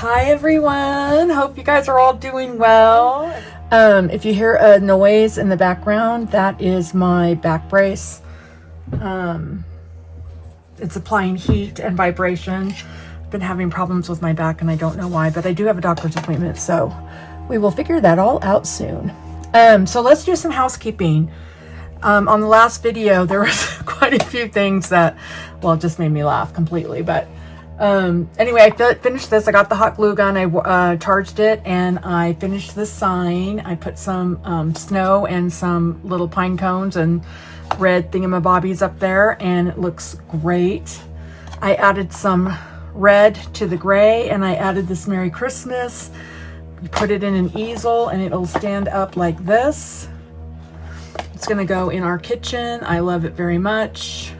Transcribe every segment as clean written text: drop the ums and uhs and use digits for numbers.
Hi everyone, hope you guys are all doing well. If you hear a noise in the background, that is my back brace. It's applying heat and vibration. I've been having problems with my back and I don't know why, but I do have a doctor's appointment, so we will figure that all out soon. So let's do some housekeeping. On the last video, there was quite a few things that, well, it just made me laugh completely, but anyway, I finished this. I got the hot glue gun. I charged it and I finished the sign. I put some snow and some little pine cones and red thingamabobbies up there, and it looks great. I added some red to the gray, and I added this Merry Christmas. You put it in an easel and it'll stand up like this. It's gonna go in our kitchen. I love it very much.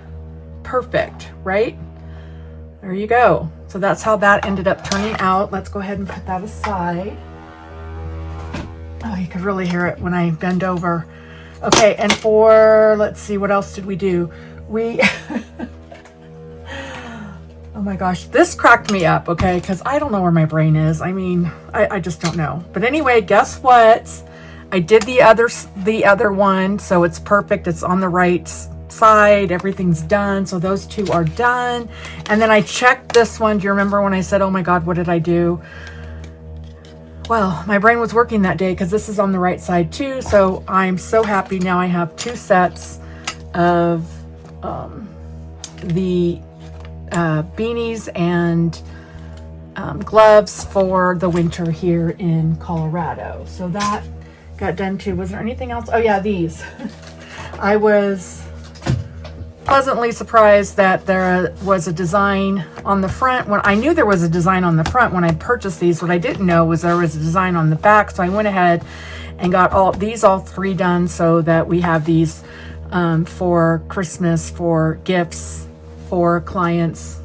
Perfect, right? There you go. So that's how that ended up turning out. Let's go ahead and put that aside. Oh, you could really hear it when I bend over. Okay, and for, let's see, what else did we do? Oh my gosh, this cracked me up, okay? Because I don't know where my brain is. I mean, I just don't know. But anyway, guess what? I did the other one, so it's perfect. It's on the right side. Everything's done. So those two are done. And then I checked this one. Do you remember when I said, oh my God, what did I do? Well, my brain was working that day because this is on the right side too. So I'm so happy now I have two sets of the beanies and gloves for the winter here in Colorado. So that got done too. Was there anything else? Oh yeah, these. I was pleasantly surprised that there was a design on the front. When I knew there was a design on the front when I purchased these, what I didn't know was there was a design on the back. So I went ahead and got all three done so that we have these for Christmas, for gifts, for clients,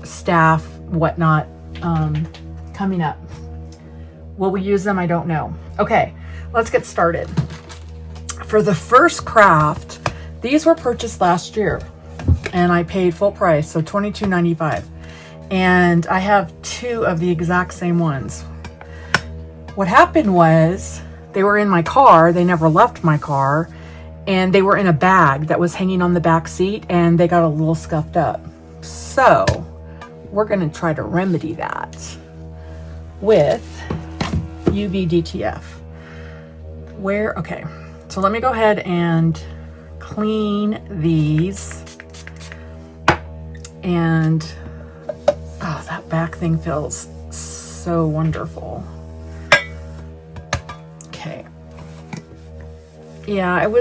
staff, whatnot, coming up. Will we use them? I don't know. Okay, let's get started. For the first craft, these were purchased last year and I paid full price, so $22.95. And I have two of the exact same ones. What happened was they were in my car. They never left my car, and they were in a bag that was hanging on the back seat, and they got a little scuffed up. So we're going to try to remedy that with UV-DTF. Okay, so let me go ahead and clean these. And oh, that back thing feels so wonderful. Okay. Yeah, it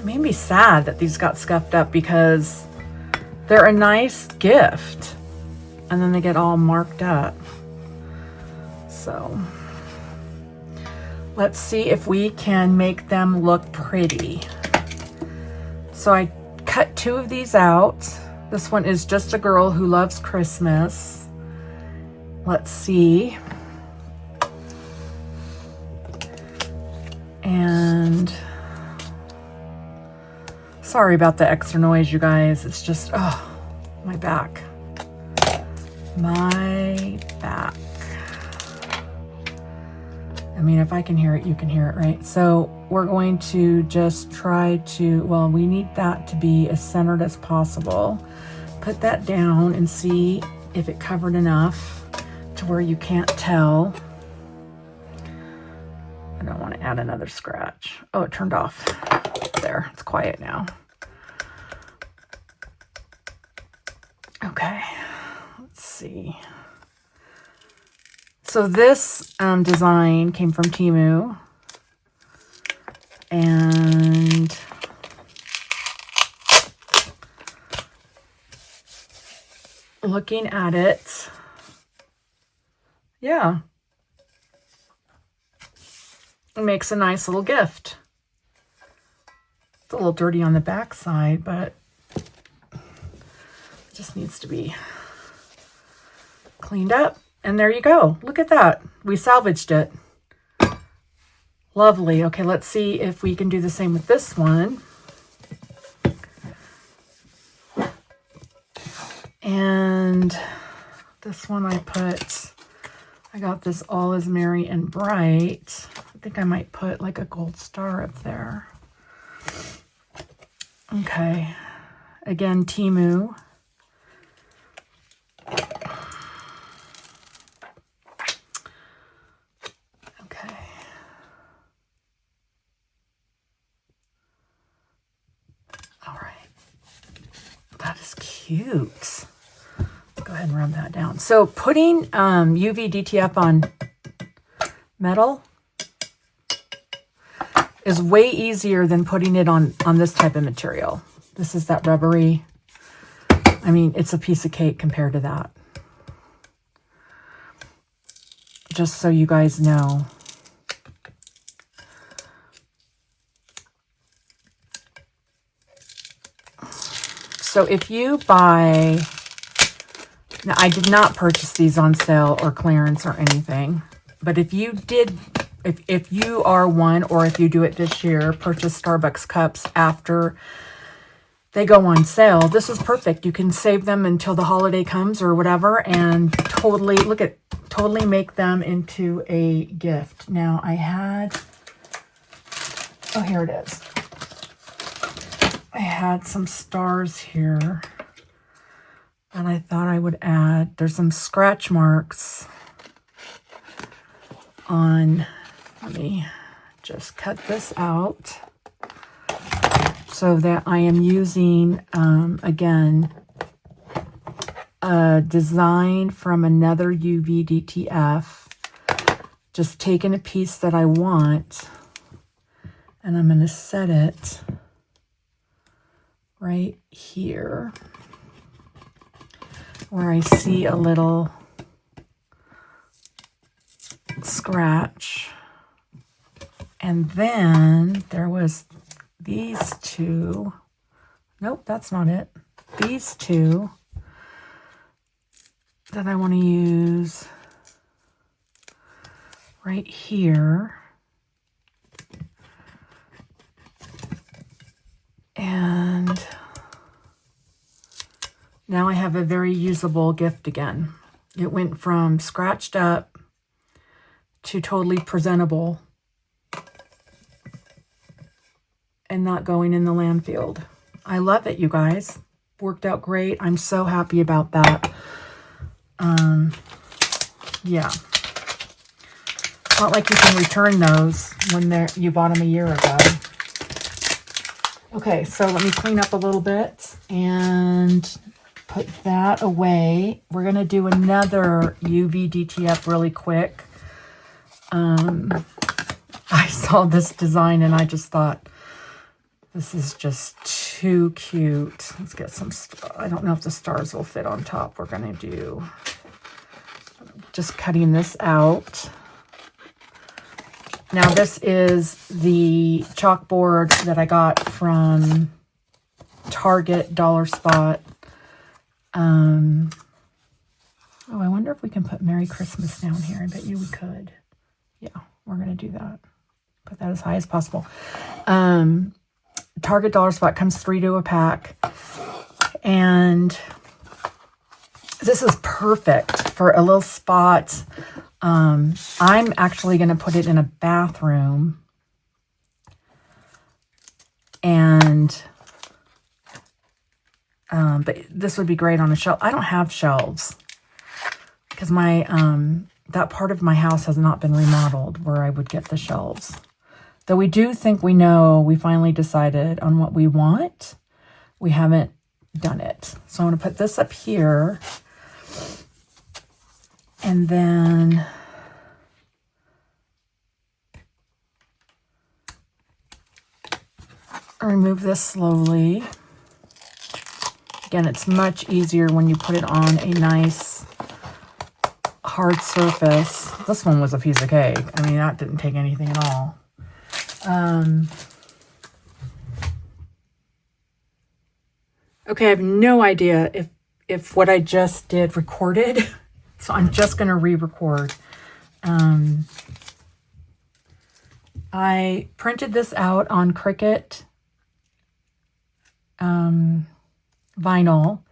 made me sad that these got scuffed up because they're a nice gift and then they get all marked up. So let's see if we can make them look pretty. So I cut two of these out. This one is just a girl who loves Christmas. Let's see. And sorry about the extra noise, you guys. It's just, oh, my back. My back. I mean, if I can hear it, you can hear it, right? So we're going to just try to, well, we need that to be as centered as possible. Put that down and see if it covered enough to where you can't tell. I don't want to add another scratch. Oh, it turned off. There, it's quiet now. Okay, let's see. So this design came from Temu, and looking at it, yeah, it makes a nice little gift. It's a little dirty on the back side, but it just needs to be cleaned up. And there you go. Look at that. We salvaged it. Lovely. Okay, let's see if we can do the same with this one. And This one I got this All Is Merry and Bright. I think I might put like a gold star up there. Okay. Again, Temu. Okay. All right. That is cute. Let's go ahead and rub that down. So putting UV DTF on metal is way easier than putting it on this type of material. This is that rubbery. I mean, it's a piece of cake compared to that. Just so you guys know. So if you buy, now I did not purchase these on sale or clearance or anything, but if you did, if you are one, or if you do it this year, purchase Starbucks cups after they go on sale, this is perfect. You can save them until the holiday comes or whatever, and totally, totally make them into a gift. Now I had, oh, here it is. I had some stars here that I thought I would add. There's some scratch marks on, let me just cut this out so that I am using, again, a design from another UV DTF. Just taking a piece that I want, and I'm going to set it right here where I see a little scratch. And then there was these two. Nope, that's not it. These two that I want to use right here. And now I have a very usable gift again. It went from scratched up to totally presentable and not going in the landfill. I love it, you guys. Worked out great. I'm so happy about that. Yeah. It's not like you can return those when you bought them a year ago. Okay, so let me clean up a little bit and put that away. We're going to do another UV DTF really quick. I saw this design and I just thought, this is just too cute. Let's get some, I don't know if the stars will fit on top. We're going to do, just cutting this out. Now this is the chalkboard that I got from Target Dollar Spot. Oh, I wonder if we can put Merry Christmas down here. I bet you we could. Yeah, we're going to do that. Put that as high as possible. Target Dollar Spot comes 3 to a pack. And this is perfect for a little spot. I'm actually going to put it in a bathroom. And, but this would be great on a shelf. I don't have shelves because my, that part of my house has not been remodeled where I would get the shelves. Though we do think we know, we finally decided on what we want. We haven't done it. So I'm going to put this up here. And then remove this slowly. Again, it's much easier when you put it on a nice hard surface. This one was a piece of cake. I mean, that didn't take anything at all. Okay, I have no idea if what I just did recorded. So I'm just going to re-record. I printed this out on Cricut vinyl,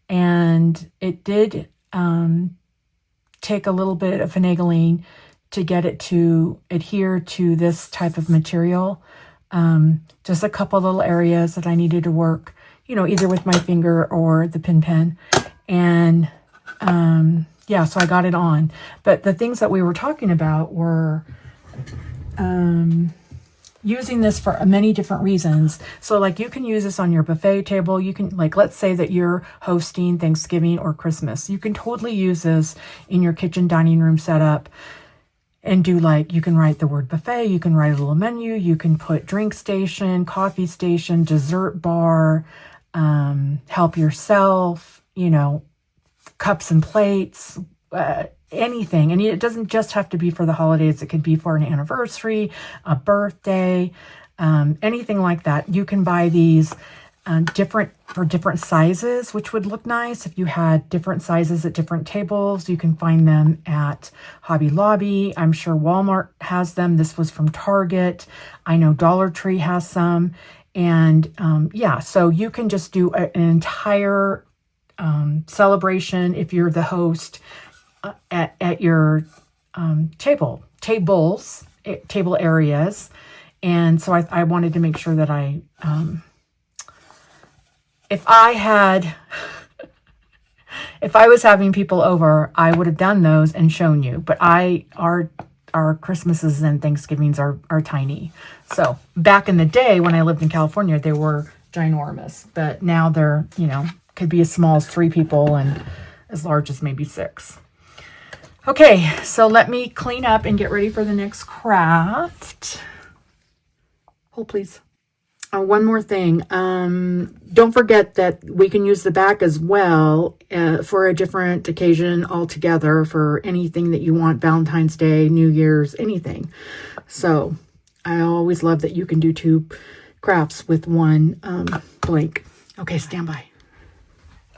and it did take a little bit of finagling to get it to adhere to this type of material. Just a couple little areas that I needed to work, either with my finger or the pin pen. And yeah, so I got it on. But the things that we were talking about were using this for many different reasons. So like you can use this on your buffet table. You can, like, let's say that you're hosting Thanksgiving or Christmas. You can totally use this in your kitchen dining room setup and do, like, you can write the word buffet. You can write a little menu. You can put drink station, coffee station, dessert bar, help yourself, cups and plates, anything. And it doesn't just have to be for the holidays. It could be for an anniversary, a birthday, anything like that. You can buy these for different sizes, which would look nice if you had different sizes at different tables. You can find them at Hobby Lobby. I'm sure Walmart has them. This was from Target. I know Dollar Tree has some. And yeah, so you can just do an entire celebration if you're the host at your table areas. And so I wanted to make sure that if I was having people over, I would have done those and shown you. But our Christmases and Thanksgivings are tiny. So back in the day when I lived in California, they were ginormous. But now they're, could be as small as 3 people and as large as maybe 6. Okay, so let me clean up and get ready for the next craft. Hold, please. One more thing. Don't forget that we can use the back as well for a different occasion altogether, for anything that you want, Valentine's Day, New Year's, anything. So I always love that you can do 2 crafts with one blank. Okay, stand by.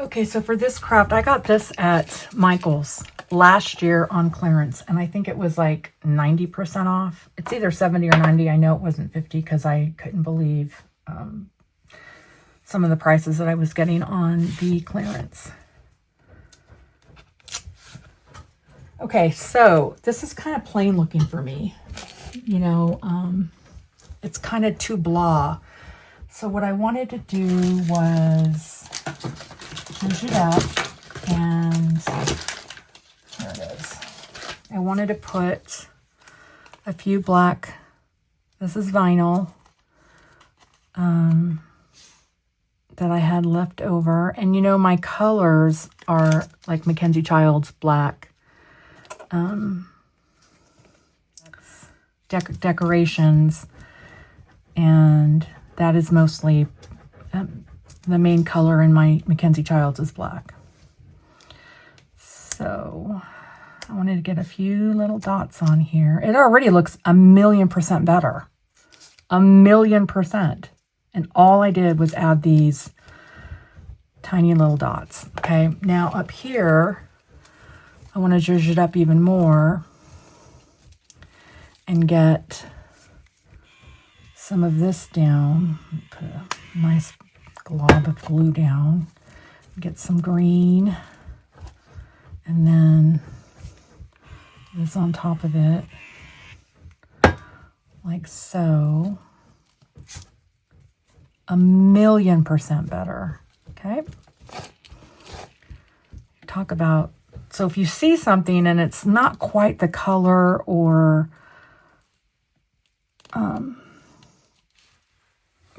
Okay, so for this craft, I got this at Michael's last year on clearance, and I think it was like 90% off. It's either 70 or 90. I know it wasn't 50 because I couldn't believe some of the prices that I was getting on the clearance. Okay, so this is kind of plain looking for me. It's kind of too blah. So what I wanted to do was change it up, and there it is. I wanted to put a few black, this is vinyl, that I had left over. And my colors are like Mackenzie Child's black decorations, and that is mostly the main color in my Mackenzie Child's is black. So I wanted to get a few little dots on here. It already looks 1,000,000% better. 1,000,000%. And all I did was add these tiny little dots. Okay, now up here, I want to zhuzh it up even more and get some of this down. Put a nice glob of glue down. Get some green. And then this on top of it, like so. 1,000,000% better. Okay. Talk about, so if you see something and it's not quite the color or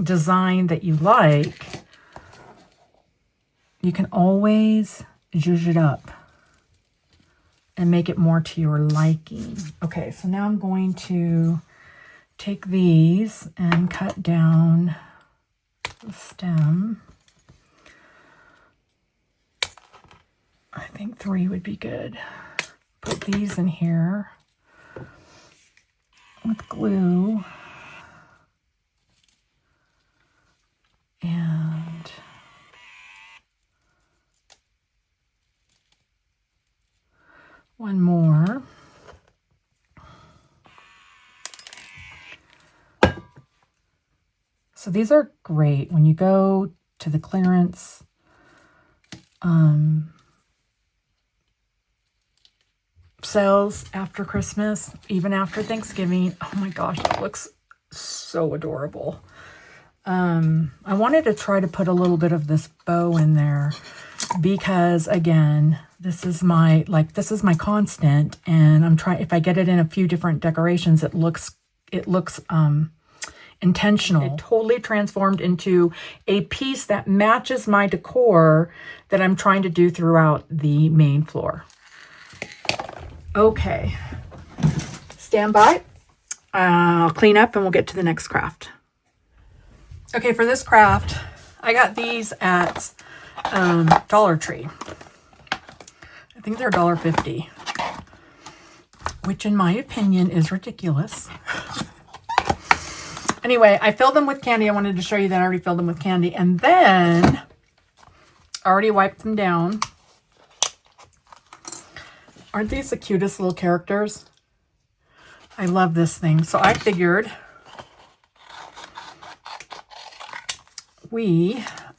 design that you like, you can always zhuzh it up and make it more to your liking. Okay, so now I'm going to take these and cut down the stem. I think 3 would be good. Put these in here with glue. And one more. So these are great when you go to the clearance sales after Christmas, even after Thanksgiving. Oh my gosh, it looks so adorable. I wanted to try to put a little bit of this bow in there because, again, this is my constant, and I'm trying, if I get it in a few different decorations, it looks intentional. It totally transformed into a piece that matches my decor that I'm trying to do throughout the main floor. Okay, stand by. I'll clean up and we'll get to the next craft. Okay, for this craft, I got these at Dollar Tree. I think they're $1.50, which in my opinion is ridiculous. Anyway, I filled them with candy. I wanted to show you that I already filled them with candy, and then I already wiped them down. Aren't these the cutest little characters? I love this thing. So I figured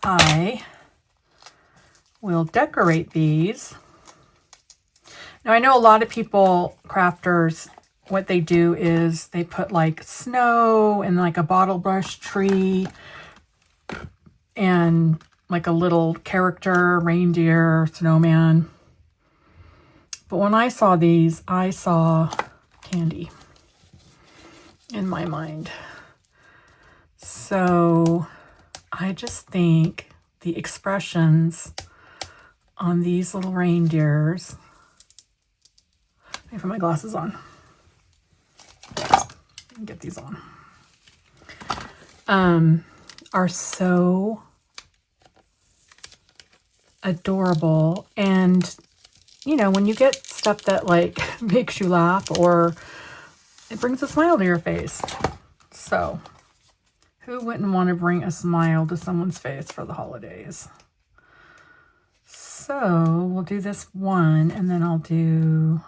I will decorate these. Now I know a lot of people, crafters, what they do is they put like snow and like a bottle brush tree and like a little character, reindeer, snowman. But when I saw these, I saw candy in my mind. So I just think the expressions on these little reindeers, let me put my glasses on. Get these on. Are so adorable. And, you know, when you get stuff that like makes you laugh or it brings a smile to your face. So who wouldn't want to bring a smile to someone's face for the holidays? So we'll do this one, and then I'll do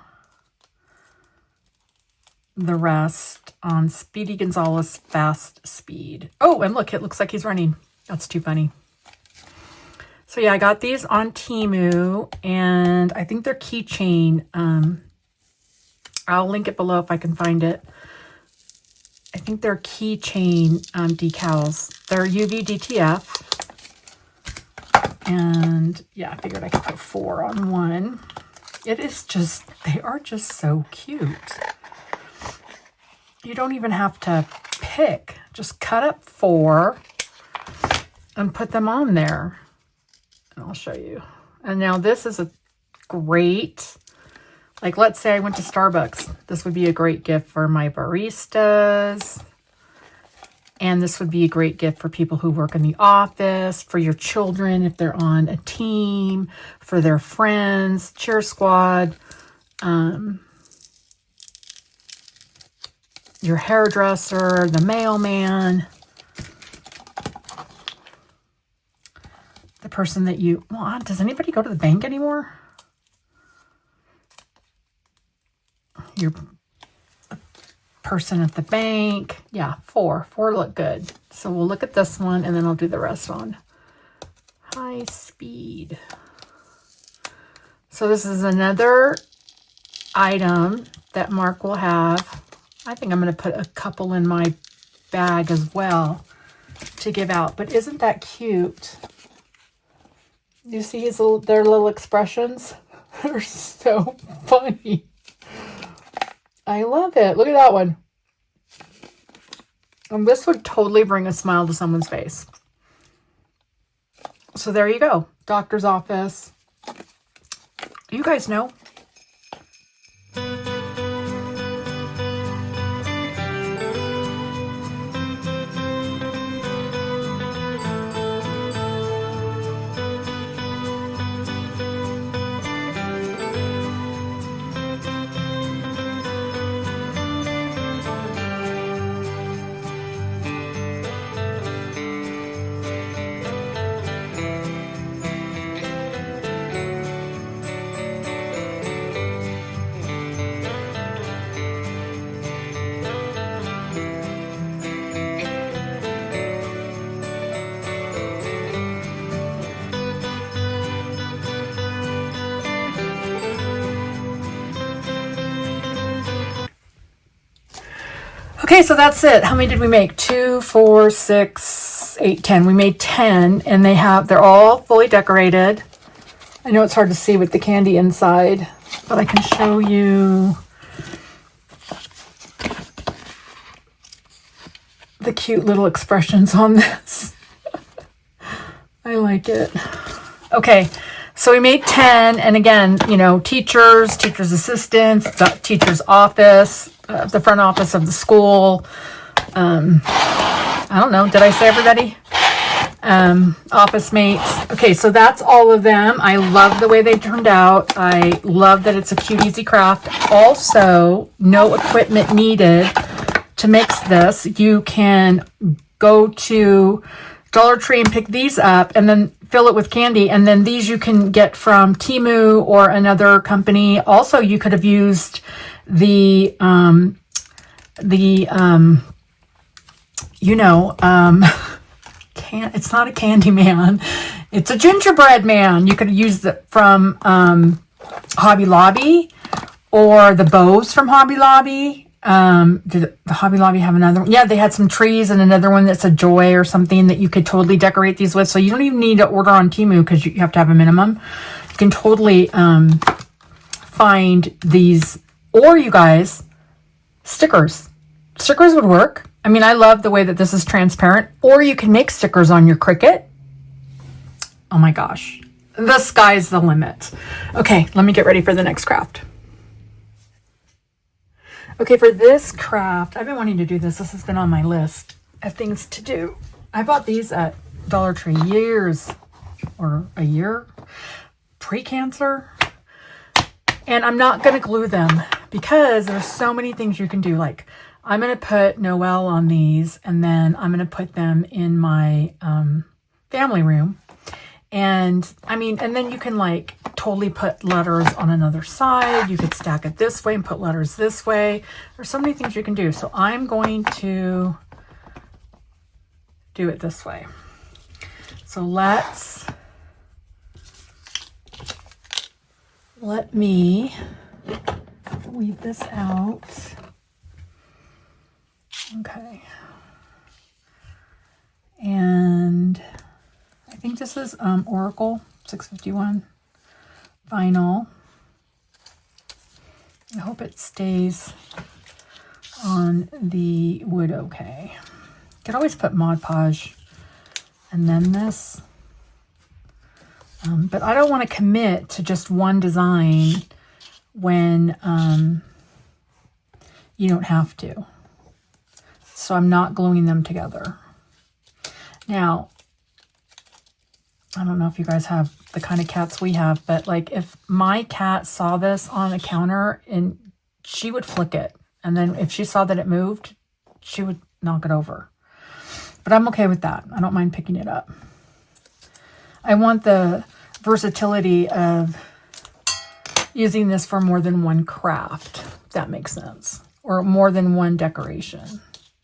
the rest on Speedy Gonzalez Fast Speed. Oh, and look, it looks like he's running. That's too funny. So yeah, I got these on Temu, and I think they're keychain. I'll link it below if I can find it. I think they're keychain decals. They're UV DTF. And yeah, I figured I could put 4 on one. It is just, they are just so cute. You don't even have to pick. Just cut up 4 and put them on there. And I'll show you. And now this is a great, like let's say I went to Starbucks. This would be a great gift for my baristas. And this would be a great gift for people who work in the office, for your children if they're on a team, for their friends, cheer squad, your hairdresser, the mailman, the person that you, well, does anybody go to the bank anymore? Your person at the bank. Yeah, 4 look good. So we'll look at this one and then I'll do the rest on high speed. So this is another item that Mark will have. I think I'm going to put a couple in my bag as well to give out. But isn't that cute? You see their little expressions? They're so funny. I love it. Look at that one. And this would totally bring a smile to someone's face. So there you go. Doctor's office. You guys know. Okay, so that's it. How many did we make? 2, 4, 6, 8, 10. We made 10, and they're all fully decorated. I know it's hard to see with the candy inside, but I can show you the cute little expressions on this. I like it. Okay, so we made 10, and again, you know, teachers assistants, the teacher's office, the front office of the school. I don't know, did I say everybody? Office mates. Okay, so that's all of them. I love the way they turned out. I love that it's a cute, easy craft. Also, no equipment needed to mix this. You can go to Dollar Tree and pick these up and then fill it with candy. And then these you can get from Temu or another company. Also, you could have used it's not a candy man. It's a gingerbread man. You could use it from Hobby Lobby or the bows from Hobby Lobby. Did the Hobby Lobby have another one? Yeah, they had some trees and another one that's a joy or something that you could totally decorate these with. So you don't even need to order on Temu because you have to have a minimum. You can totally find these, or you guys, stickers. Stickers would work. I mean, I love the way that this is transparent. Or you can make stickers on your Cricut. Oh my gosh. The sky's the limit. Okay, let me get ready for the next craft. Okay, for this craft, I've been wanting to do this. This has been on my list of things to do. I bought these at Dollar Tree a year, pre-cancer. And I'm not going to glue them because there's so many things you can do. Like, I'm going to put Noel on these, and then I'm going to put them in my family room. And I mean, and then you can like totally put letters on another side. You could stack it this way and put letters this way. There's so many things you can do. So I'm going to do it this way. So let me weave this out. Okay. And I think this is Oracle 651 vinyl. I hope it stays on the wood okay. You could always put Mod Podge and then this. But I don't want to commit to just one design when you don't have to. So I'm not gluing them together. Now, I don't know if you guys have the kind of cats we have, but like if my cat saw this on a counter and she would flick it. And then if she saw that it moved, she would knock it over. But I'm okay with that. I don't mind picking it up. I want the versatility of using this for more than one craft, if that makes sense. Or more than one decoration.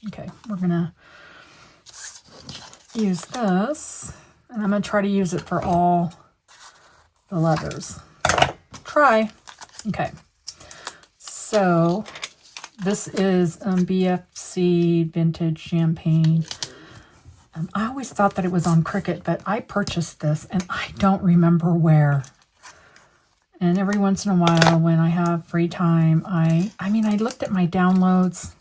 Okay, we're going to use this. And I'm going to try to use it for all the letters. Try. Okay. So this is BFC Vintage Champagne. I always thought that it was on Cricut, but I purchased this and I don't remember where. And every once in a while when I have free time, I looked at my downloads.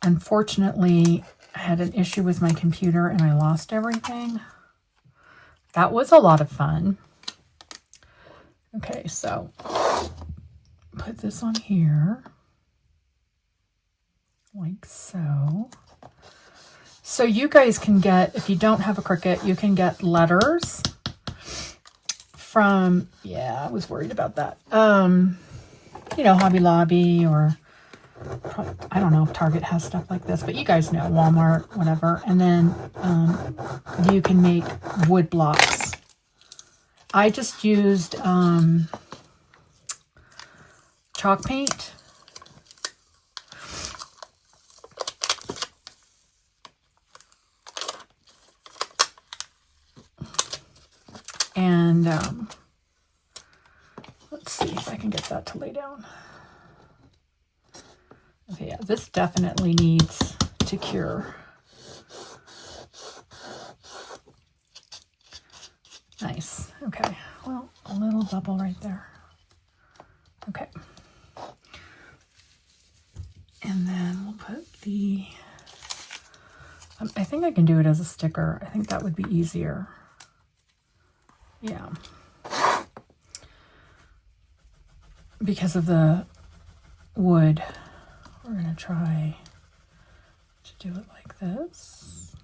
Unfortunately, I had an issue with my computer and I lost everything. That was a lot of fun. Okay, so put this on here. Like so. So you guys can get, if you don't have a Cricut, you can get letters from, yeah, I was worried about that. Hobby Lobby or I don't know if Target has stuff like this, but you guys know, Walmart, whatever. And then you can make wood blocks. I just used chalk paint. And let's see if I can get that to lay down. Okay, yeah, this definitely needs to cure. Nice. Okay, well, a little bubble right there. Okay. And then we'll put the, I think I can do it as a sticker. I think that would be easier. Yeah. Because of the wood, we're going to try to do it like this.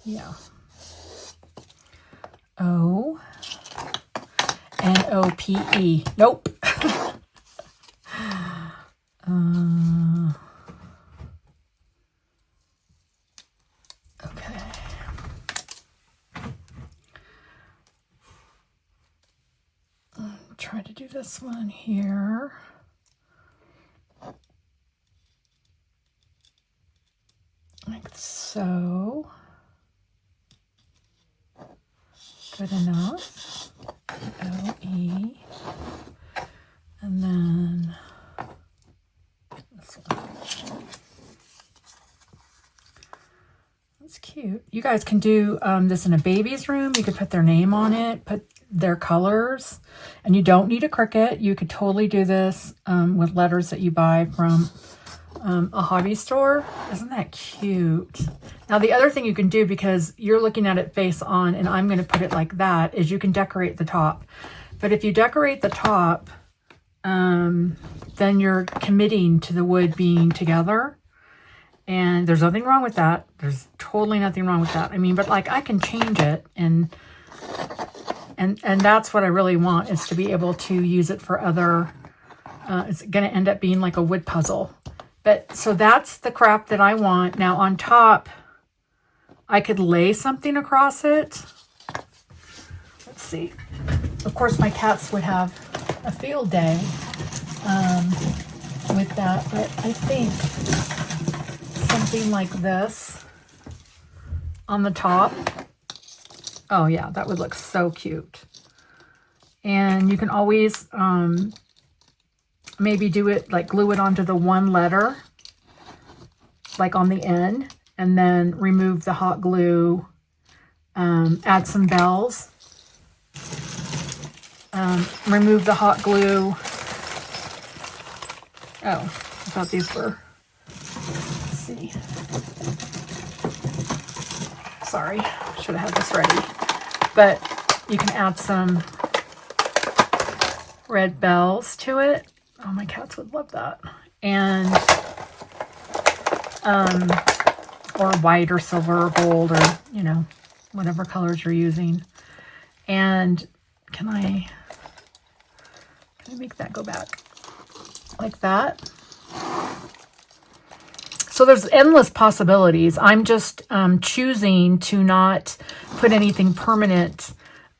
Yeah. O-N-O-P-E. Nope. Okay. Try to do this one here. Like so. Good enough. O-E. And then this one. That's cute. You guys can do this in a baby's room. You could put their name on it, put their colors, and you don't need a Cricut. You could totally do this with letters that you buy from a hobby store. Isn't that cute? Now the other thing you can do, because you're looking at it face on and I'm going to put it like that, is you can decorate the top. But if you decorate the top, then you're committing to the wood being together. And there's nothing wrong with that. There's totally nothing wrong with that. I mean, but like I can change it, and that's what I really want, is to be able to use it for other, it's going to end up being like a wood puzzle. But so that's the crap that I want. Now on top, I could lay something across it. Let's see. Of course, my cats would have a field day with that, but I think something like this on the top. Oh yeah, that would look so cute. And you can always maybe do it, like glue it onto the one letter, like on the end, and then remove the hot glue, add some bells, remove the hot glue. Oh, I thought these were, let's see. Sorry, should have had this ready. But you can add some red bells to it. Oh, my cats would love that. And, or white or silver or gold, or, you know, whatever colors you're using. And can I make that go back like that? So there's endless possibilities. I'm just choosing to not put anything permanent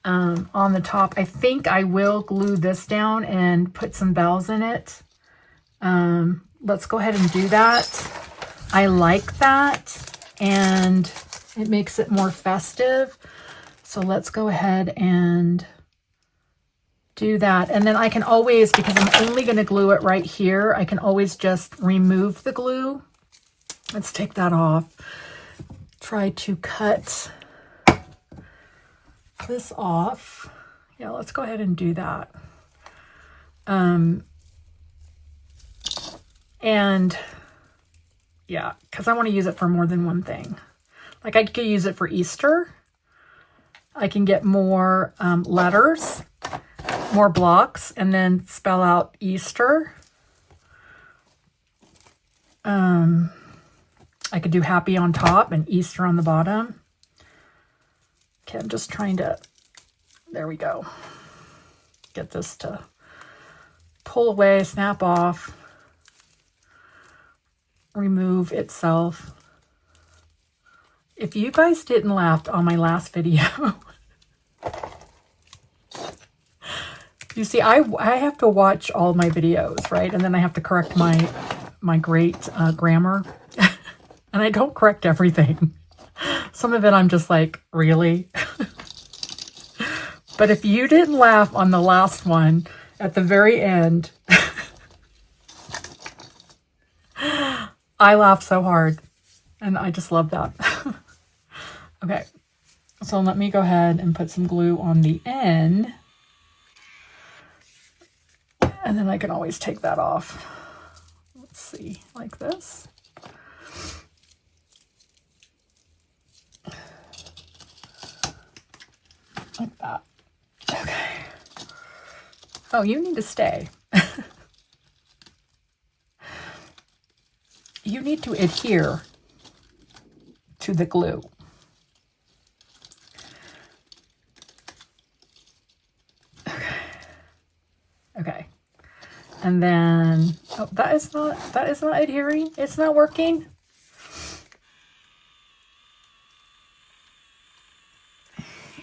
on the top. I think I will glue this down and put some bells in it. Let's go ahead and do that. I like that, and it makes it more festive. So let's go ahead and do that. And then I can always, because I'm only going to glue it right here, I can always just remove the glue. Let's take that off. Try to cut this off. Yeah, let's go ahead and do that. And yeah, because I want to use it for more than one thing. Like I could use it for Easter. I can get more letters, more blocks, and then spell out Easter. I could do happy on top and Easter on the bottom. Okay, I'm just trying to, there we go. Get this to pull away, snap off, remove itself. If you guys didn't laugh on my last video, you see, I have to watch all my videos, right? And then I have to correct my great grammar. And I don't correct everything. Some of it I'm just like, really? But if you didn't laugh on the last one, at the very end, I laughed so hard, and I just love that. Okay, so let me go ahead and put some glue on the end, and then I can always take that off. Let's see, like this. Like that. Okay. Oh, you need to stay. You need to adhere to the glue. Okay. And then, oh, that is not adhering. It's not working.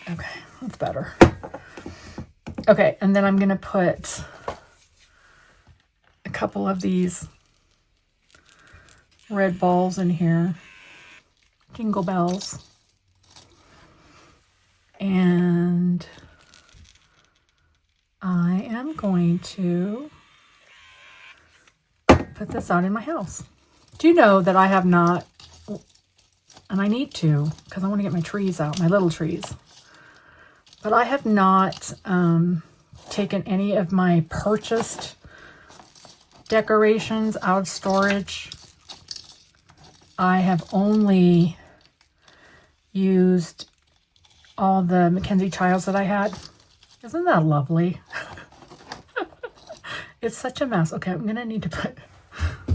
Okay, that's better. Okay, and then I'm going to put a couple of these red balls in here. Jingle bells. And I am going to put this out in my house. Do you know that I have not, and I need to, because I want to get my trees out, my little trees. But I have not taken any of my purchased decorations out of storage. I have only used all the Mackenzie Childs that I had. Isn't that lovely? It's such a mess. Okay, I'm going to need to put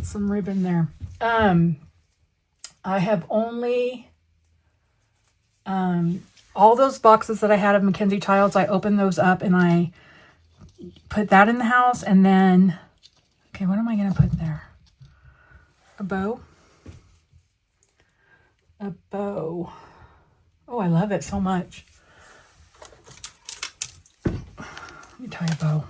some ribbon there. I have only... all those boxes that I had of Mackenzie Childs, I opened those up and I put that in the house. And then, okay, what am I going to put there? A bow? A bow. Oh, I love it so much. Let me tie a bow.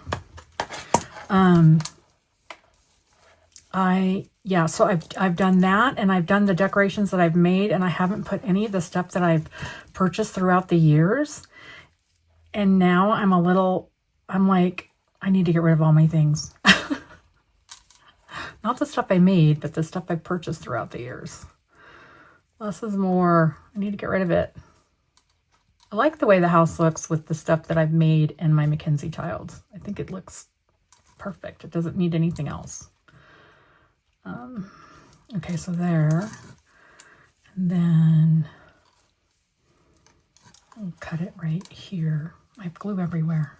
So I've done that, and I've done the decorations that I've made, and I haven't put any of the stuff that I've purchased throughout the years. And now I'm like, I need to get rid of all my things. Not the stuff I made, but the stuff I purchased throughout the years. Less is more. I need to get rid of it. I like the way the house looks with the stuff that I've made and my Mackenzie Childs. I think it looks perfect. It doesn't need anything else. Okay, so there. And then I'll cut it right here. I have glue everywhere.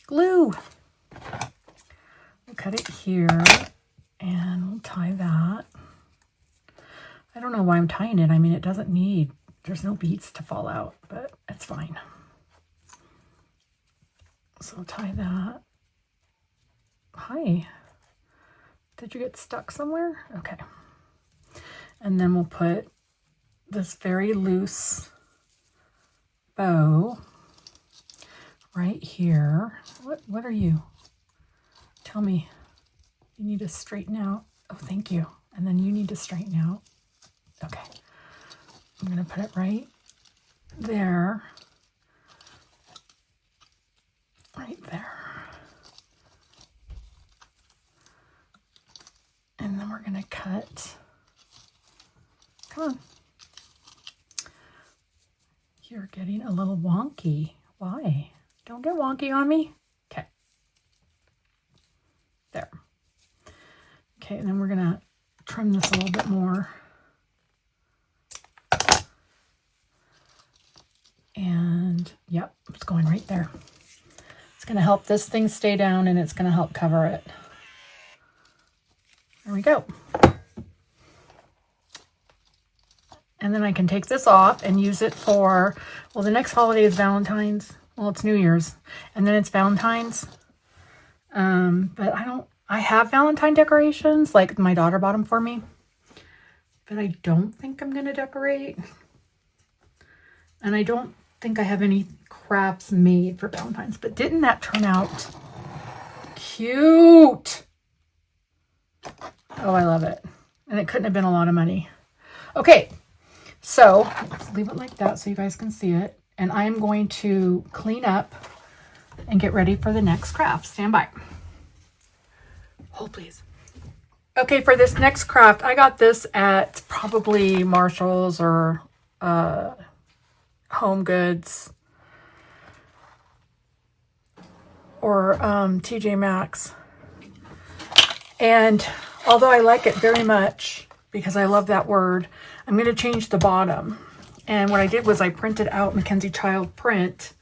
Glue! We'll cut it here, and we'll tie that. I don't know why I'm tying it. I mean, it doesn't need, there's no beads to fall out, but it's fine. So I'll tie that. Hi. Did you get stuck somewhere? Okay. And then we'll put this very loose bow right here. What are you? Tell me. You need to straighten out. Oh, thank you. And then you need to straighten out. Okay. I'm going to put it right there. Right there. And then we're going to cut. Come on. You're getting a little wonky. Why? Don't get wonky on me. Okay. There. Okay, and then we're going to trim this a little bit more. And yep, it's going right there. It's going to help this thing stay down, and it's going to help cover it. There we go. And then I can take this off and use it for, well, the next holiday is Valentine's. Well, it's New Year's. And then it's Valentine's. But I have Valentine decorations. Like, my daughter bought them for me. But I don't think I'm going to decorate. And I don't think I have any crafts made for Valentine's. But didn't that turn out cute? Oh, I love it. And it couldn't have been a lot of money. Okay, so let's leave it like that so you guys can see it. And I am going to clean up and get ready for the next craft. Stand by. Hold, please. Okay, for this next craft, I got this at probably Marshall's or Home Goods or TJ Maxx. And although I like it very much because I love that word, I'm going to change the bottom. And what I did was I printed out Mackenzie Child print,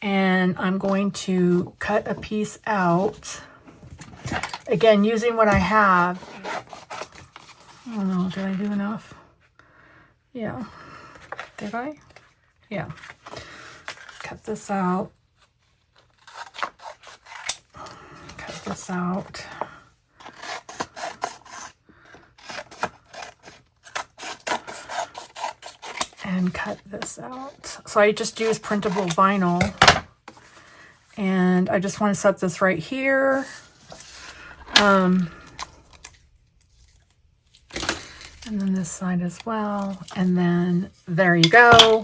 and I'm going to cut a piece out. Again, using what I have. I don't know, did I do enough? Yeah. Did I? Yeah. Cut this out. Cut this out. And cut this out. So I just use printable vinyl. And I just want to set this right here. And then this side as well. And then there you go.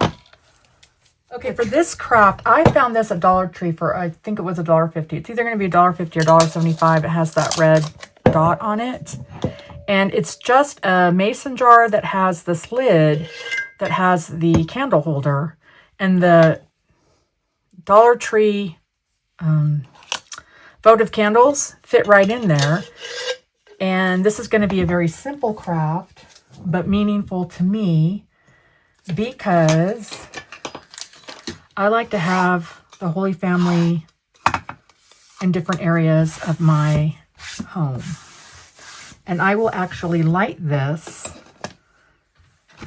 Okay, for this craft, I found this at Dollar Tree for, I think it was $1.50. It's either going to be $1.50 or $1.75. It has that red dot on it. And it's just a mason jar that has this lid that has the candle holder. And the Dollar Tree votive candles fit right in there. And this is going to be a very simple craft, but meaningful to me because I like to have the Holy Family in different areas of my home. And I will actually light this.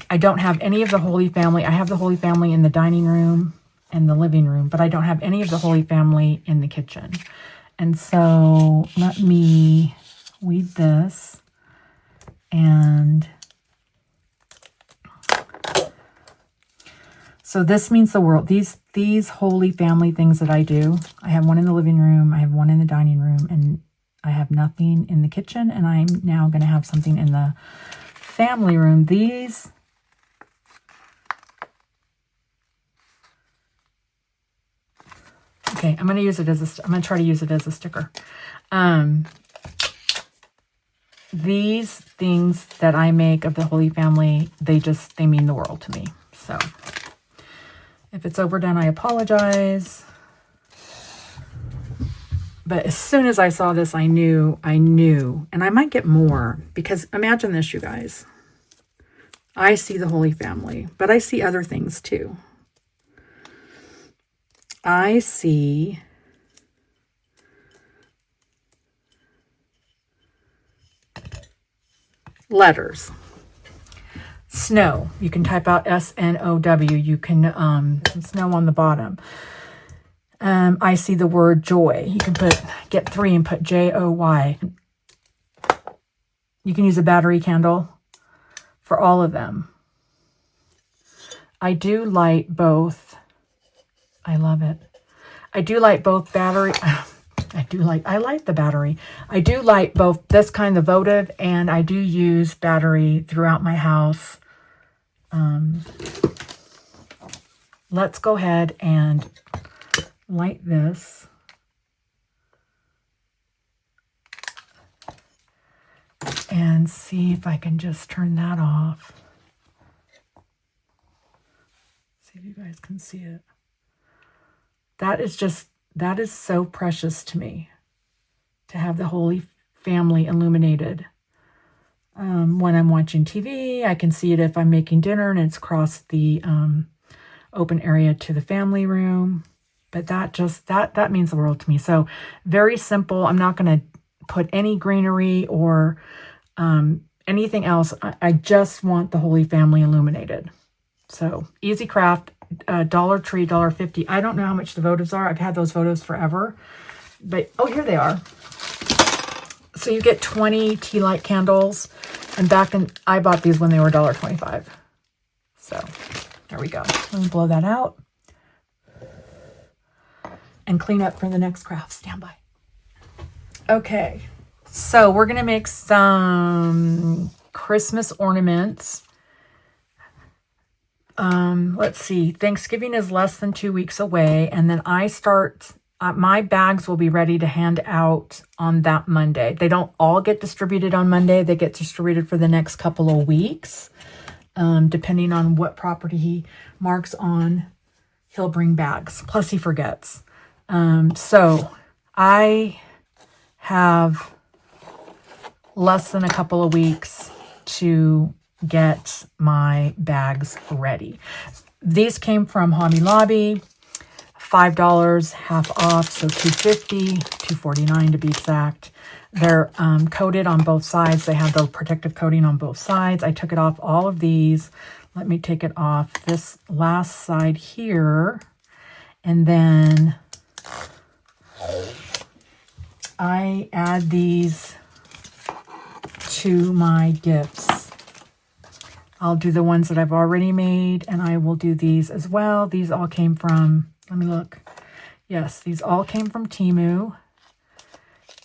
I don't have any of the Holy Family. I have the Holy Family in the dining room and the living room, but I don't have any of the Holy Family in the kitchen. And so let me weed this, and so this means the world. These Holy Family things that I do, I have one in the living room, I have one in the dining room, and I have nothing in the kitchen, and I'm now going to have something in the family room. These, okay, I'm going to use it as I'm going to try to use it as a sticker. These things that I make of the Holy Family, they mean the world to me. So if it's overdone, I apologize. But as soon as I saw this, I knew, and I might get more, because imagine this, you guys. I see the Holy Family, but I see other things too. I see letters. Snow. You can type out S-N-O-W. You can, snow on the bottom. I see the word joy. You can get 3 and put J-O-Y. You can use a battery candle for all of them. I do light both. I love it. I do light both battery. I light the battery. I do light both this kind of votive, and I do use battery throughout my house. Let's go ahead and light this. And see if I can just turn that off. See if you guys can see it. That is so precious to me, to have the Holy Family illuminated. When I'm watching TV, I can see it if I'm making dinner and it's across the open area to the family room. But that means the world to me. So very simple. I'm not going to put any greenery or anything else. I just want the Holy Family illuminated. So easy craft. Dollar Tree, $1.50. I don't know how much the votives are. I've had those votives forever. But, oh, here they are. So you get 20 tea light candles. And I bought these when they were $1.25. So, there we go. Let me blow that out. And clean up for the next craft. Stand by. Okay. So, we're going to make some Christmas ornaments. Let's see, Thanksgiving is less than 2 weeks away, and then I my bags will be ready to hand out on that Monday. They don't all get distributed on Monday. They get distributed for the next couple of weeks. Depending on what property he marks on, he'll bring bags. Plus he forgets. So I have less than a couple of weeks to get my bags ready. These came from Hobby Lobby. $5, half off, so $2.50, $2.49 to be exact. They're coated on both sides. They have the protective coating on both sides. I took it off all of these. Let me take it off this last side here. And then I add these to my gifts. I'll do the ones that I've already made, and I will do these as well. These all came from, let me look. Yes, these all came from Temu.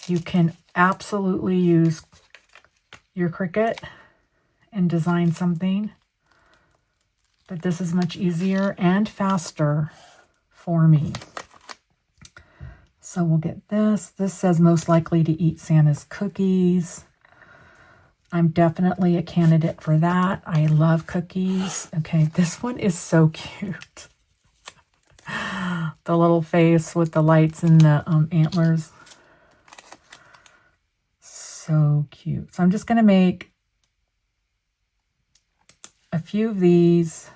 You can absolutely use your Cricut and design something, but this is much easier and faster for me. So we'll get this. This says most likely to eat Santa's cookies. I'm definitely a candidate for that. I love cookies. Okay, this one is so cute. The little face with the lights and the antlers. So cute. So I'm just going to make a few of these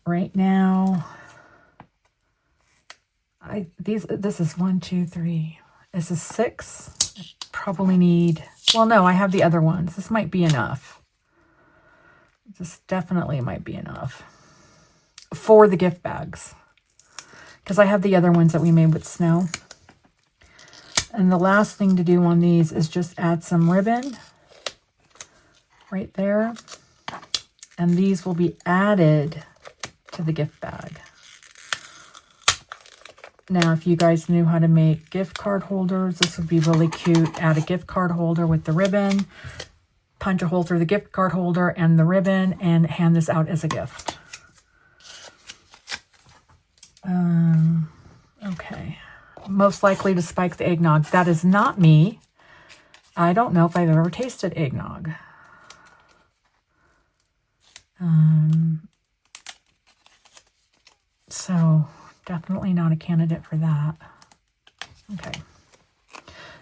right now. This is 1, 2, 3. This is 6. I probably need, well, no, I have the other ones. This might be enough. This definitely might be enough for the gift bags, because I have the other ones that we made with snow. And the last thing to do on these is just add some ribbon right there. And these will be added to the gift bag. Now, if you guys knew how to make gift card holders, this would be really cute. Add a gift card holder with the ribbon, punch a hole through the gift card holder and the ribbon, and hand this out as a gift. Okay. Most likely to spike the eggnog. That is not me. I don't know if I've ever tasted eggnog. So definitely not a candidate for that. Okay.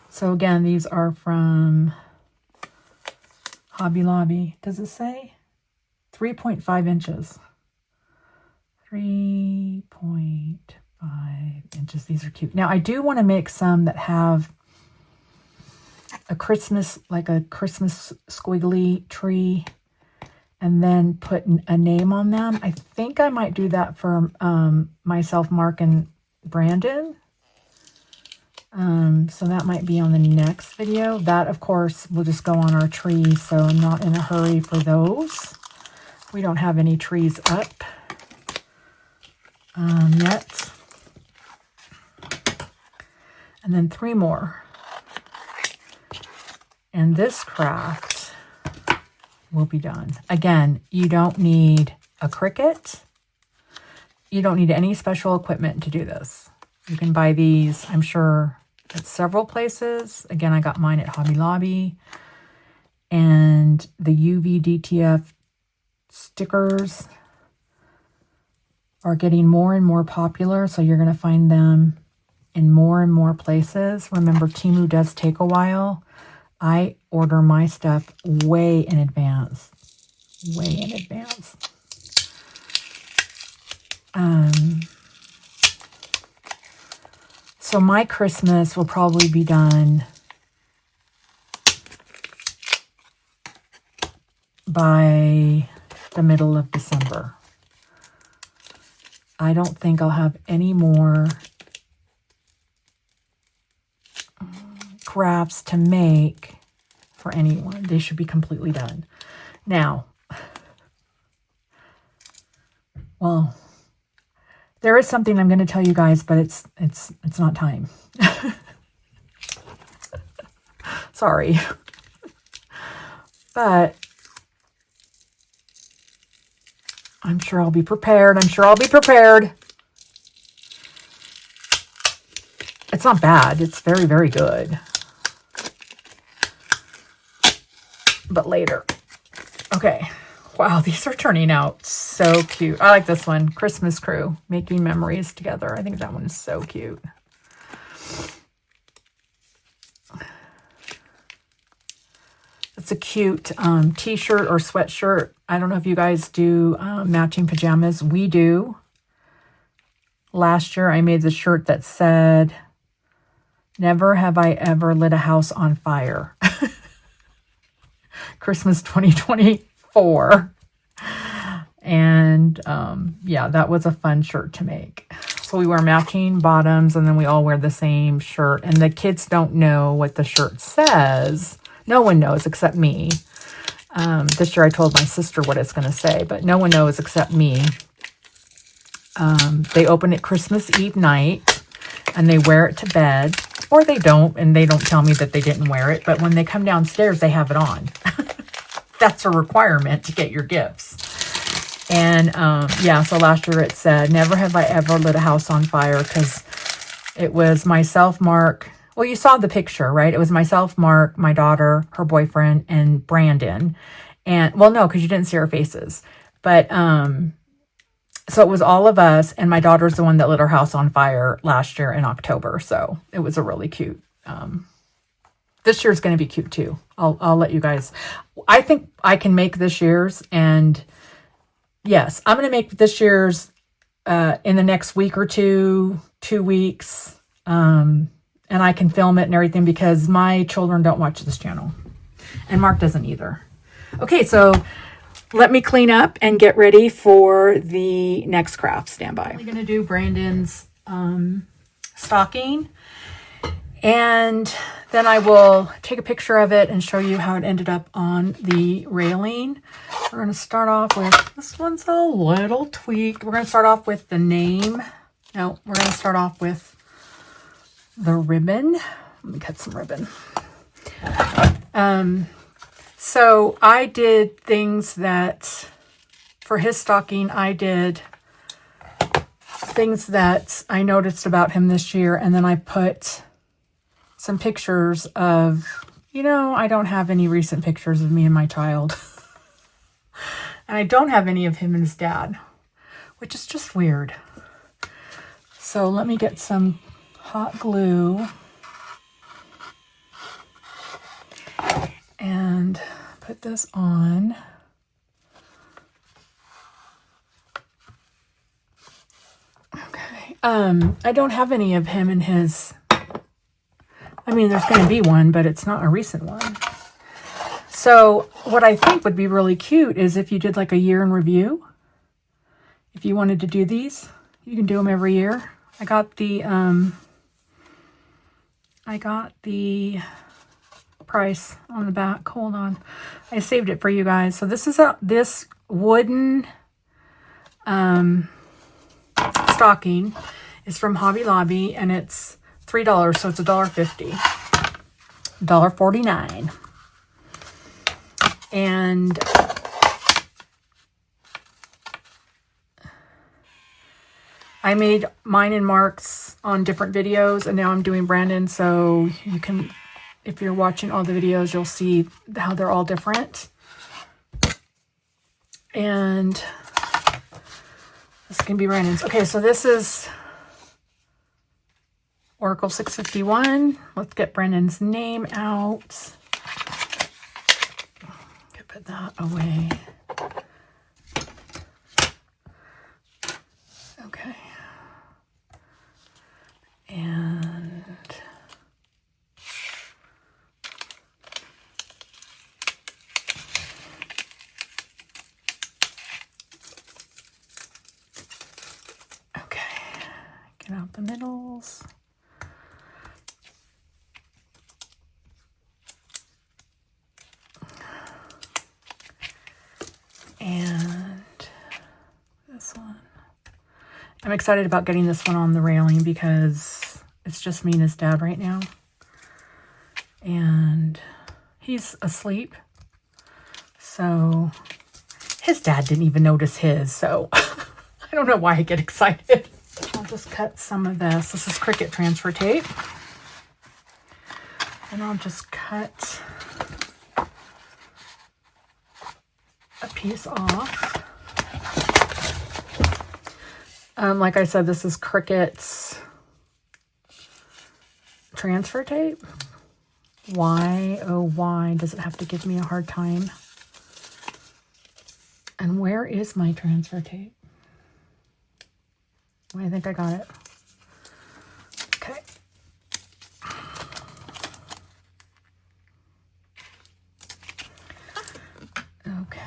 So again, these are from Hobby Lobby. Does it say? 3.5 inches. 3.5 inches. These are cute. Now, I do want to make some that have a Christmas, like a Christmas squiggly tree, and then put a name on them. I think I might do that for myself, Mark, and Brandon. So that might be on the next video. That, of course, will just go on our tree, so I'm not in a hurry for those. We don't have any trees up yet. And then 3 more. And this craft will be done. Again, you don't need a Cricut. You don't need any special equipment to do this. You can buy these, I'm sure, at several places. Again, I got mine at Hobby Lobby. And the UV DTF stickers are getting more and more popular, so you're going to find them in more and more places. Remember, Temu does take a while. I order my stuff way in advance. Way in advance. So my Christmas will probably be done by the middle of December. I don't think I'll have any more crafts to make for anyone. They should be completely done. Now, well, there is something I'm going to tell you guys, but it's not time. Sorry. But I'm sure I'll be prepared. I'm sure I'll be prepared. It's not bad. It's very, very good. But later. Okay. Wow, these are turning out so cute. I like this one. Christmas Crew, making memories together. I think that one is so cute. It's a cute t-shirt or sweatshirt. I don't know if you guys do matching pajamas. We do. Last year, I made the shirt that said, "Never have I ever lit a house on fire." Christmas 2024. And yeah, that was a fun shirt to make. So we wear matching bottoms, and then we all wear the same shirt. And the kids don't know what the shirt says. No one knows except me. This year I told my sister what it's going to say, but no one knows except me. They open it Christmas Eve night, and they wear it to bed. Or they don't, and they don't tell me that they didn't wear it. But when they come downstairs, they have it on. That's a requirement to get your gifts. And yeah, so last year it said, "Never have I ever lit a house on fire," because it was myself, Mark. Well, you saw the picture, right? It was myself, Mark, my daughter, her boyfriend, and Brandon. And, well, no, because you didn't see our faces. But, so it was all of us, and my daughter's the one that lit our house on fire last year in October. So it was a really cute, this year's going to be cute too. I'll let you guys, I think I can make this year's, and yes, I'm going to make this year's, in the next week or 2 weeks. And I can film it and everything because my children don't watch this channel. And Mark doesn't either. Okay, so let me clean up and get ready for the next craft. Stand by. I'm going to do Brandon's stocking. And then I will take a picture of it and show you how it ended up on the railing. We're going to start off with, this one's a little tweaked. We're going to start off with the name. No, we're going to start off with the ribbon. Let me cut some ribbon. So I did things that, for his stocking, I did things that I noticed about him this year, and then I put some pictures of, you know, I don't have any recent pictures of me and my child. And I don't have any of him and his dad, which is just weird. So let me get some hot glue and put this on. Okay. I don't have any of him in his, I mean, there's going to be one, but it's not a recent one. So what I think would be really cute is if you did like a year in review. If you wanted to do these, you can do them every year. I got the price on the back. Hold on. I saved it for you guys. So this is this wooden stocking is from Hobby Lobby, and it's $3, so it's $1.50. $1.49. And I made mine and Mark's on different videos, and now I'm doing Brandon, so you can, if you're watching all the videos, you'll see how they're all different. And this can be Brandon's. Okay, so this is Oracle 651. Let's get Brandon's name out. Put that away. Okay. And okay, get out the middles. And this one. I'm excited about getting this one on the railing because it's just me and his dad right now. And he's asleep. So his dad didn't even notice his. So I don't know why I get excited. I'll just cut some of this. This is Cricut transfer tape. And I'll just cut a piece off. Like I said, this is Cricut's transfer tape. Why, oh why does it have to give me a hard time? And where is my transfer tape? I think I got it. Okay. Okay.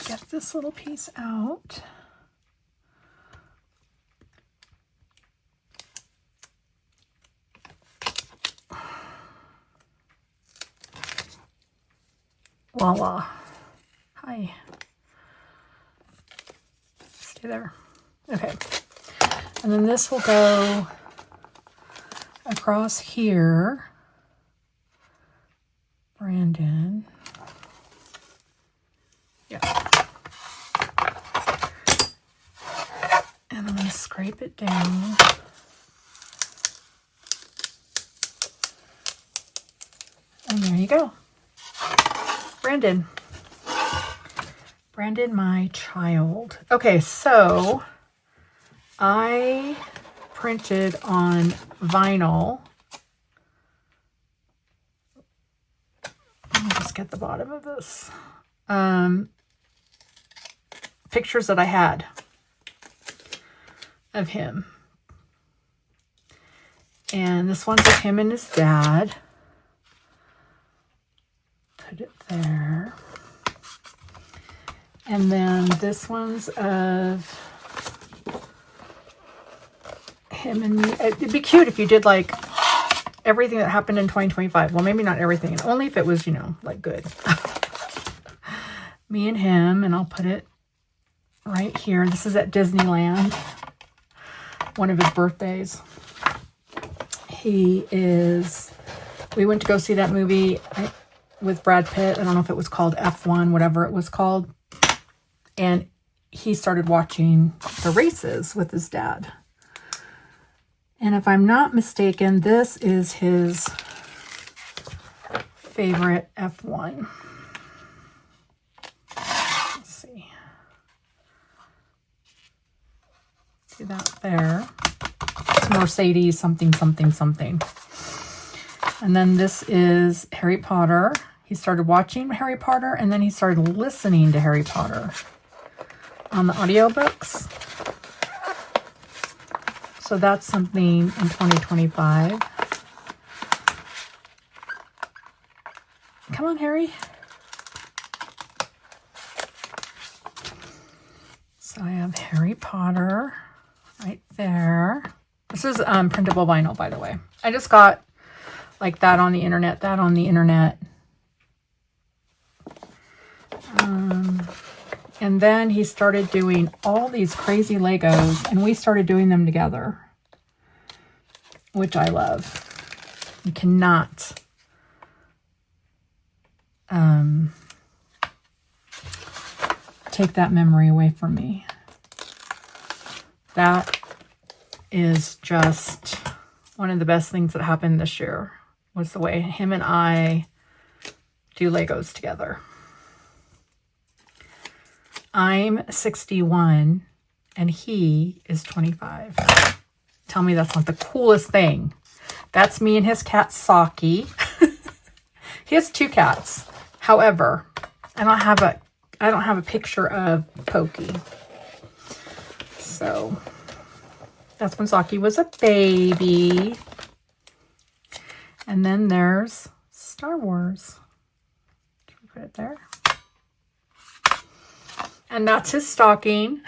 Get this little piece out. Voila. Hi. Stay there. Okay. And then this will go across here. Brandon. Yeah. And I'm going to scrape it down. And there you go. Brandon. Brandon, my child. Okay, so I printed on vinyl. Let me just get the bottom of this. Pictures that I had of him. And this one's of him and his dad. Put it there. And then this one's of him and me. It'd be cute if you did like everything that happened in 2025. Well, maybe not everything. And only if it was, you know, like good. Me and him. And I'll put it right here. This is at Disneyland. One of his birthdays. We went to go see that movie with Brad Pitt. I don't know if it was called F1, whatever it was called. And he started watching the races with his dad. And if I'm not mistaken, this is his favorite F1. Let's see. See that there? It's Mercedes something, something, something. And then this is Harry Potter. He started watching Harry Potter, and then he started listening to Harry Potter on the audiobooks. So that's something in 2025. Come on, Harry. So I have Harry Potter right there. This is printable vinyl, by the way. I just got like that on the internet, that on the internet. And then he started doing all these crazy Legos, and we started doing them together, which I love. You cannot take that memory away from me. That is just one of the best things that happened this year, was the way him and I do Legos together. I'm 61 and he is 25. Tell me that's not the coolest thing. That's me and his cat Saki. He has two cats. However, I don't have a picture of Pokey. So that's when Saki was a baby. And then there's Star Wars. Should we put it there? And that's his stocking.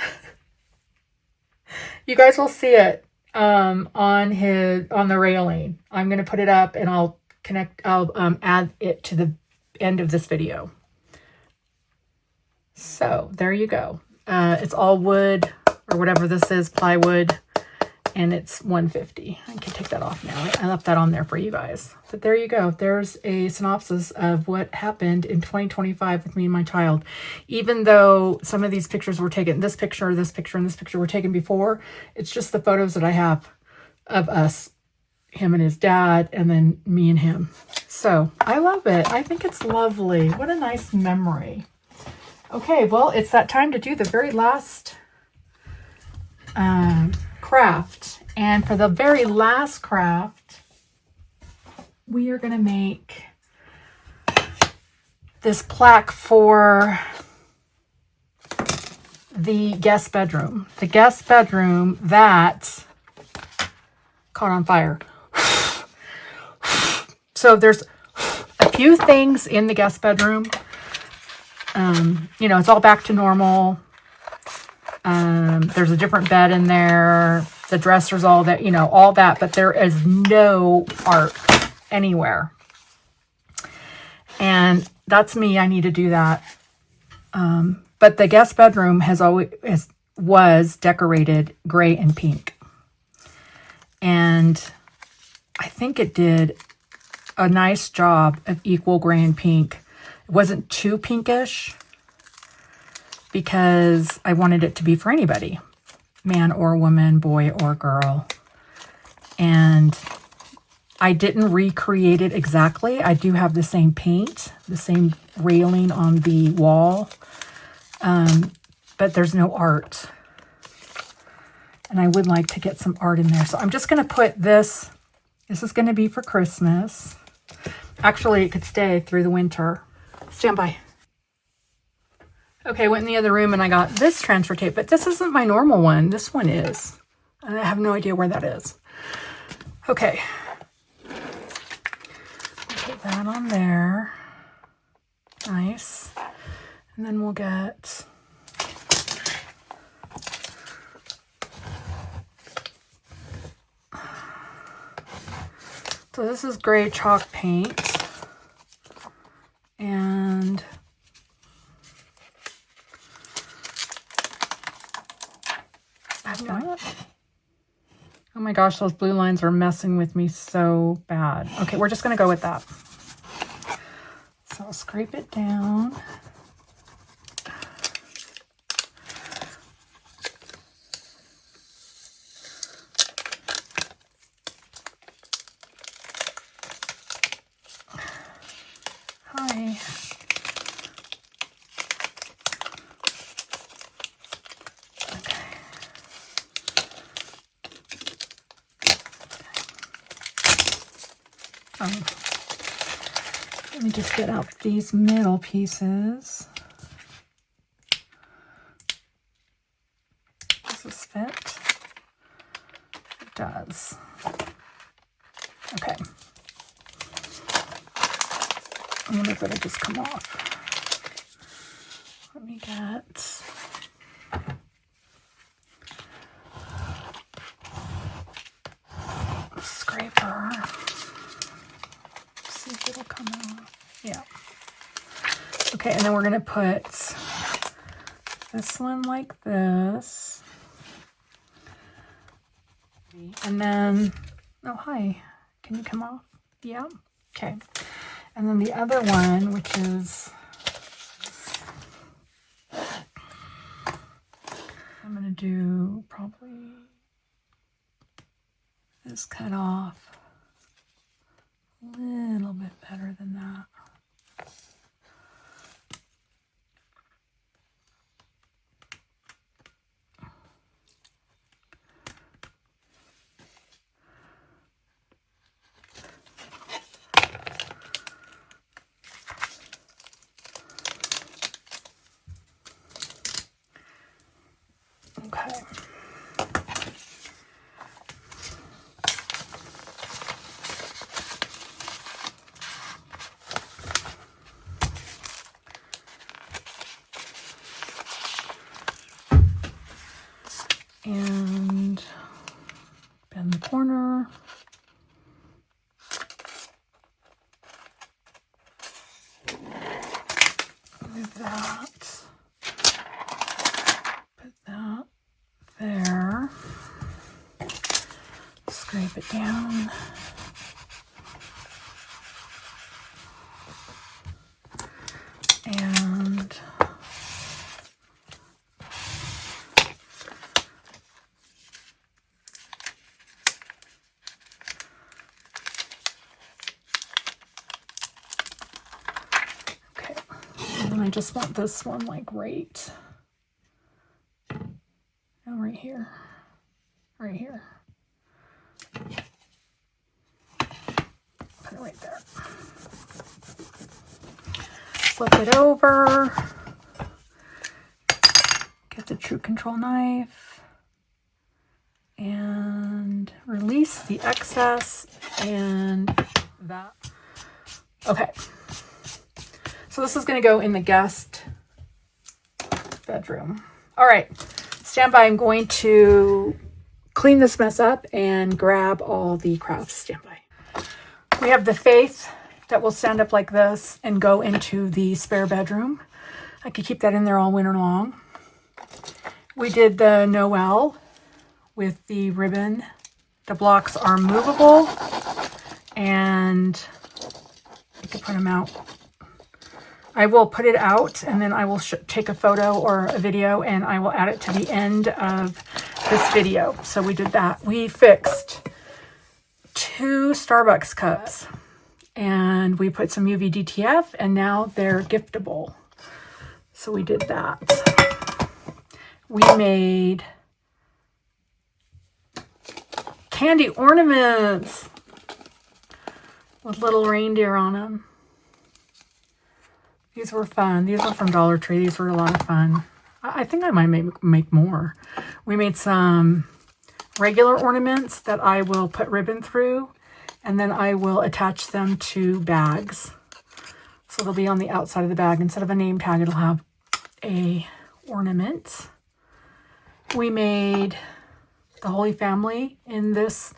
You guys will see it on the railing. I'm going to put it up and I'll add it to the end of this video. So there you go. It's all wood or whatever this is, plywood, and it's $150. I can take that off now. I left that on there for you guys. But there you go. There's a synopsis of what happened in 2025 with me and my child. Even though some of these pictures were taken, this picture, and this picture were taken before, it's just the photos that I have of us, him and his dad, and then me and him. So I love it. I think it's lovely. What a nice memory. Okay, well, it's that time to do the very last craft. And for the very last craft, we are going to make this plaque for the guest bedroom. The guest bedroom that caught on fire. So there's a few things in the guest bedroom. You know, it's all back to normal. There's a different bed in there. The dresser's all that, you know, all that, but there is no art anywhere. And that's me. I need to do that. But the guest bedroom was decorated gray and pink. And I think it did a nice job of equal gray and pink. It wasn't too pinkish because I wanted it to be for anybody, man or woman, boy or girl. And I didn't recreate it exactly. I do have the same paint, the same railing on the wall, but there's no art. And I would like to get some art in there. So I'm just going to put this. This is going to be for Christmas. Actually, it could stay through the winter. Stand by. Okay, went in the other room and I got this transfer tape, but this isn't my normal one. This one is. I have no idea where that is. Okay. Put that on there. Nice. And then we'll get... So this is gray chalk paint. And what? Oh my gosh, those blue lines are messing with me so bad. Okay, we're just going to go with that. So I'll scrape it down. Hi. Let me just get out these middle pieces. Does this fit? It does. Okay. I wonder if it'll just come off. Let me get... a scraper. See if it'll come off. Yeah. Okay, and then we're going to put this one like this. And then, oh, hi. Can you come off? Yeah. Okay. And then the other one, which is, I'm going to do probably this cut off a little bit better than that. Okay. And bend the corner. Move that. Scrape it down. And okay, and then I just want this one like right here, right here. Put it right there. Flip it over. Get the True Control knife and release the excess and that. Okay. So this is going to go in the guest bedroom. All right. Stand by. I'm going to clean this mess up and grab all the crafts. Stand by. We have the Faith that will stand up like this and go into the spare bedroom. I could keep that in there all winter long. We did the Noel with the ribbon. The blocks are movable and I can put them out. I will put it out and then I will take a photo or a video and I will add it to the end of this video. So we did that. We fixed 2 Starbucks cups and we put some UV DTF and now they're giftable. So we did that. We made candy ornaments with little reindeer on them. These were fun. These were from Dollar Tree. These were a lot of fun. I think I might make more. We made some regular ornaments that I will put ribbon through, and then I will attach them to bags. So they'll be on the outside of the bag. Instead of a name tag, it'll have a ornament. We made the Holy Family in this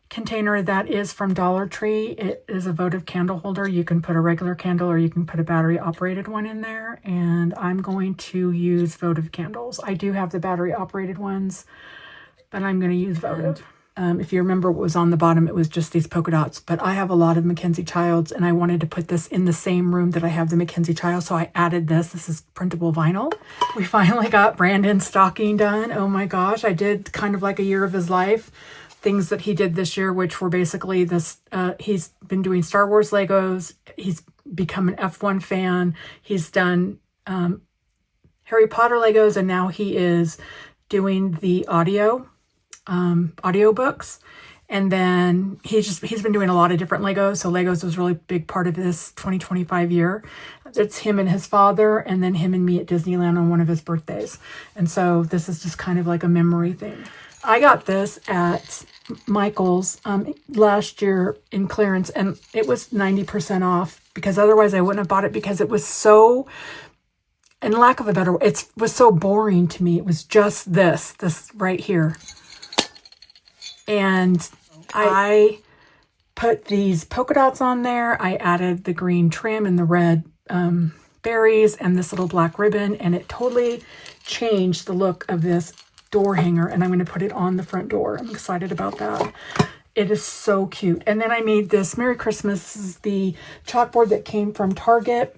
container that is from Dollar Tree. It is a votive candle holder. You can put a regular candle or you can put a battery operated one in there, and I'm going to use votive candles. I do have the battery operated ones, but I'm going to use votive. If you remember what was on the bottom, it was just these polka dots, but I have a lot of Mackenzie Childs and I wanted to put this in the same room that I have the Mackenzie Child, so I added this. This is printable vinyl. We finally got Brandon's stocking done. Oh my gosh, I did kind of like a year of his life. Things that he did this year, which were basically this, he's been doing Star Wars Legos. He's become an F1 fan. He's done Harry Potter Legos, and now he is doing the audiobooks. And then he's been doing a lot of different Legos. So Legos was a really big part of this 2025 year. It's him and his father, and then him and me at Disneyland on one of his birthdays. And so this is just kind of like a memory thing. I got this at Michael's last year in clearance, and it was 90% off because otherwise I wouldn't have bought it because it was so, in lack of a better word, it was so boring to me. It was just this right here. And I put these polka dots on there. I added the green trim and the red berries and this little black ribbon, and it totally changed the look of this door hanger, and I'm going to put it on the front door. I'm excited about that. It is so cute. And then I made this Merry Christmas. This is the chalkboard that came from Target,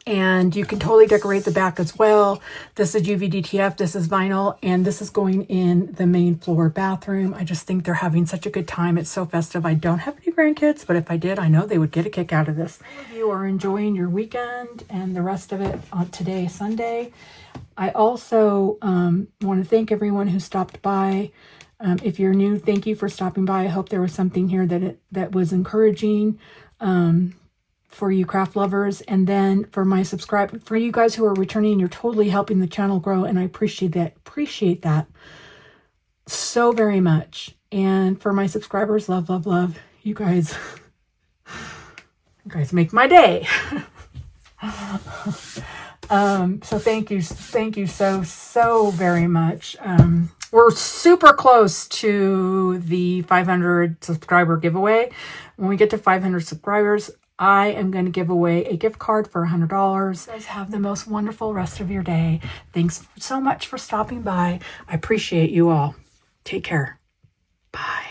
and you can totally decorate the back as well. This is UV DTF, this is vinyl, and this is going in the main floor bathroom. I just think they're having such a good time. It's so festive. I don't have any grandkids, but if I did, I know they would get a kick out of this. All of you are enjoying your weekend and the rest of it on today, Sunday. I also want to thank everyone who stopped by. If you're new, thank you for stopping by. I hope there was something here that was encouraging for you craft lovers. And then for you guys who are returning, you're totally helping the channel grow, and I appreciate that so very much. And for my subscribers, love, love, love. You guys make my day. So thank you so very much. We're super close to the 500 subscriber giveaway. When we get to 500 subscribers, I am going to give away a gift card for $100. You guys have the most wonderful rest of your day. Thanks so much for stopping by. I appreciate you all. Take care. Bye.